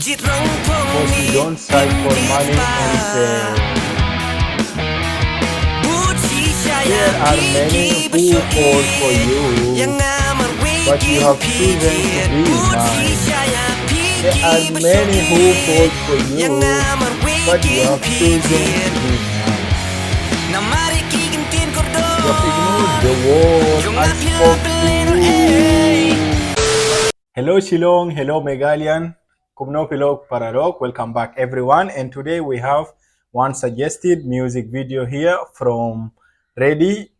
Because you don't strive for money and fame. There are many who fall for you, but you have chosen to be mine. There are many who fall for you, but you have chosen to be mine. You have ignored the word I spoke to you. Hello Shillong, hello Meghallian, Kumno Pilok Paralok, welcome back everyone, and today we have one suggested music video here from Ready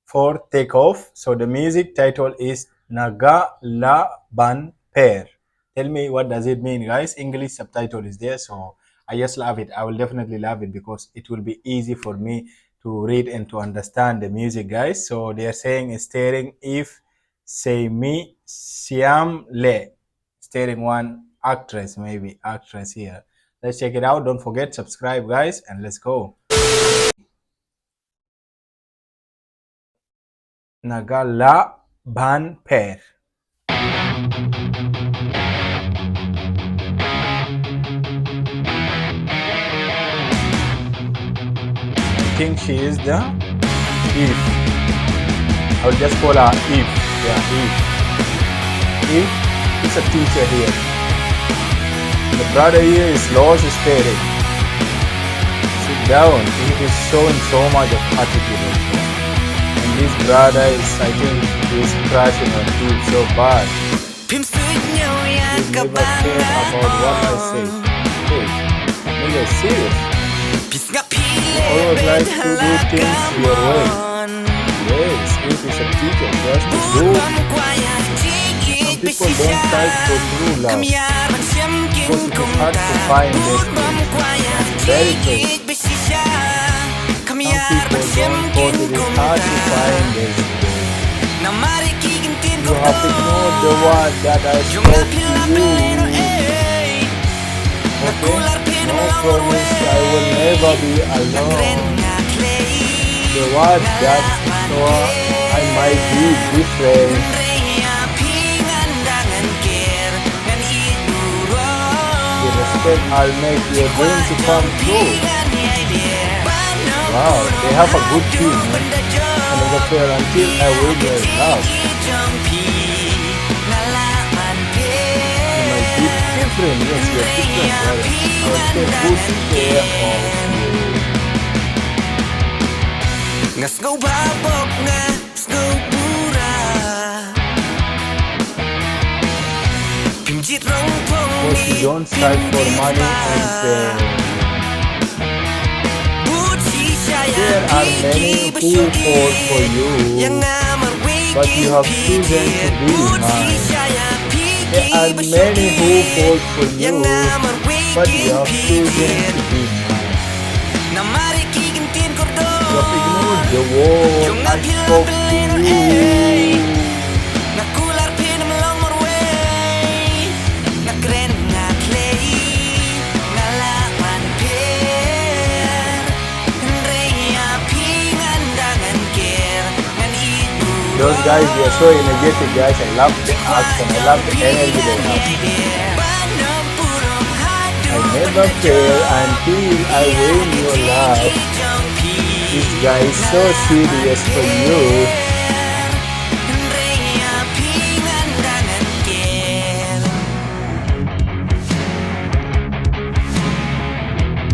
for Takeoff. So the music title is Naga La Ban Per. Tell me what does it mean, guys. English subtitle is there, so I just love it. I will definitely love it because it will be easy for me to read and to understand the music, guys. So they are saying staring if say me Siam Le, staring one actress, maybe actress here. Let's check it out. Don't forget subscribe, guys, and let's go. Nagala Ban Per. I think she is the Eve. I will just call her Eve. Yeah, Eve. Eve is a teacher here. The brother here is lost staring. Sit down. Eve is showing so much of attitude also. And this brother is, I think, he is crashing on Eve so bad. He never cared about what I say. Hey, nigga, serious. You always like to do things your way. Yes, Eve is a teacher. She has to do. Some people don't fight for true love because it is hard to find destiny. Very true. Some people don't because it is hard to find destiny. You have ignored the word that I spoke to you. Okay? No promise I will never be alone. The word that I might be different. The respect I'll make your dream to come true. Wow, they have a good team, man. And as a player until I win your love. You might be different, yes, you're different, brother. I will take good care of you. Because you don't strive for money and fame. There are many who fall for you, but you have chosen to be mine. There are many who fall for you, but you have chosen to be mine. You have ignored the word I spoke to you. Those guys, they are so energetic, guys. I love the action. I love the energy they have. I never fail until I win your love. This guy is so serious for you.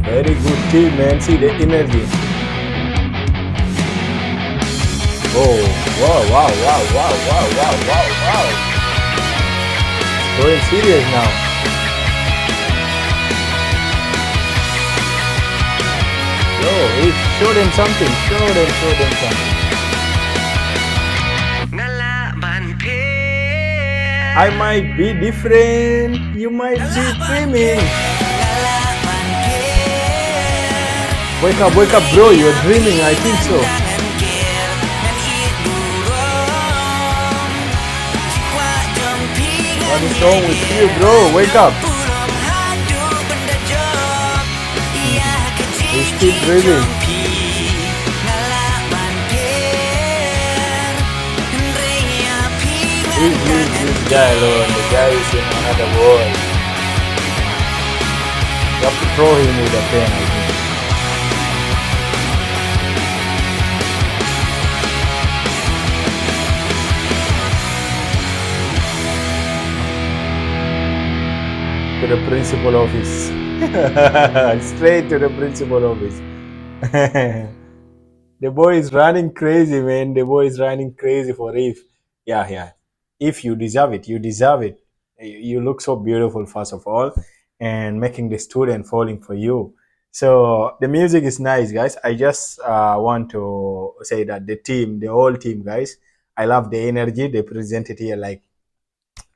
Very good team, man. See the energy. Oh, wow. Going serious now. Yo, show them something. I might be different. You might be dreaming. Wake up, bro. You're dreaming. I think so. What is wrong with you, bro? Wake up. He's still dreaming. Leave this guy alone. The guy is in another world. You have to throw him with a pen, I think. To the principal office. Straight to the principal office. The boy is running crazy, man. The boy is running crazy for if. Yeah, yeah. If you deserve it, you deserve it. You look so beautiful, first of all, and making the student falling for you. So the music is nice, guys. I just want to say that the team, the whole team, guys, I love the energy they presented here. Like,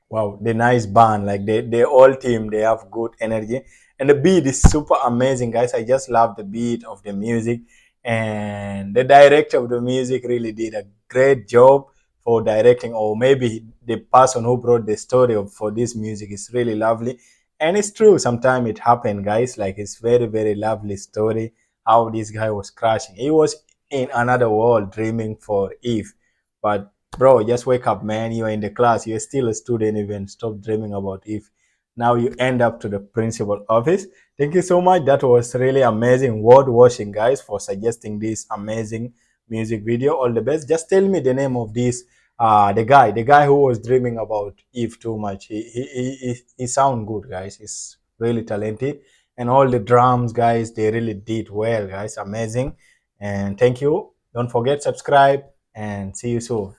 wow, the nice band, like the whole team, they have good energy, and the beat is super amazing, guys. I just love the beat of the music, and the director of the music really did a great job for directing, or maybe the person who brought the story of, for this music is really lovely, and it's true. Sometimes it happened, guys. Like it's very very lovely story how this guy was crashing. He was in another world dreaming for Eve, but bro, just wake up, man. You're in the class. You're still a student. Even stop dreaming about if. Now you end up to the principal office. Thank you so much. That was really amazing. Word washing, guys, for suggesting this amazing music video. All the best. Just tell me the name of this. The guy who was dreaming about Eve too much. He sound good, guys. He's really talented, and all the drums, guys, they really did well, guys. Amazing. And thank you. Don't forget subscribe and see you soon.